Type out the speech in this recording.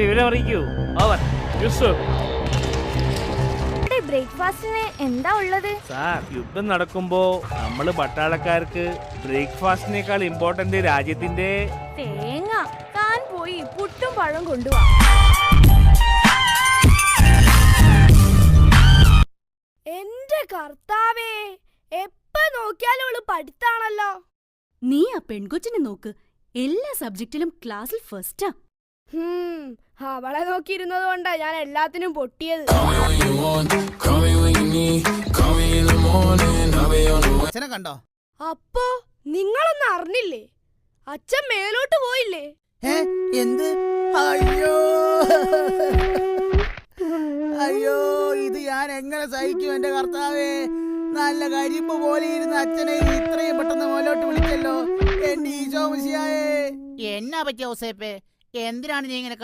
വിവരം അറിയിക്കൂ. ഓവർ. ബ്രേക്ക്ഫാസ്റ്റിന് എന്താ ഉള്ളത് സാർ? യുദ്ധം നടക്കുമ്പോ നമ്മള് പട്ടാളക്കാർക്ക് ബ്രേക്ക്ഫാസ്റ്റിനേക്കാൾ ഇമ്പോർട്ടന്റ് രാജ്യത്തിന്റെ തേങ്ങ. താൻ പോയി പുട്ടും പഴം കൊണ്ടുവാ. എന്റെ കർത്താവേ, എപ്പ നോക്കിയാലും അവള് പഠിത്താണല്ലോ. നീ ആ പെൺകൊച്ചിനെ നോക്ക്, എല്ലാ സബ്ജക്റ്റിലും ക്ലാസ്സിൽ ഫസ്റ്റാ. അവളെ നോക്കിയിരുന്നത് കൊണ്ടാ ഞാൻ എല്ലാത്തിനും പൊട്ടിയത്. അച്ഛനെ കണ്ടോ? അപ്പോ നിങ്ങളൊന്നും അറിഞ്ഞില്ലേ? അച്ഛൻ മേലോട്ട് പോയില്ലേ? എന്ത്? അയ്യോ അയ്യോ, ഇത് ഞാൻ എങ്ങനെ സഹിക്കും എന്റെ കർത്താവേ. നല്ല കരിമ്പ് പോലെ ഇരുന്ന അച്ഛനെ ഇത്രയും പെട്ടെന്ന് മേലോട്ട് വിളിച്ചല്ലോ എന്റെ ഈശോ മിശിഹായേ. എന്നാ പറ്റിയ ഔസേപ്പേ? എന്തിനാണ് നീ ഇങ്ങനെ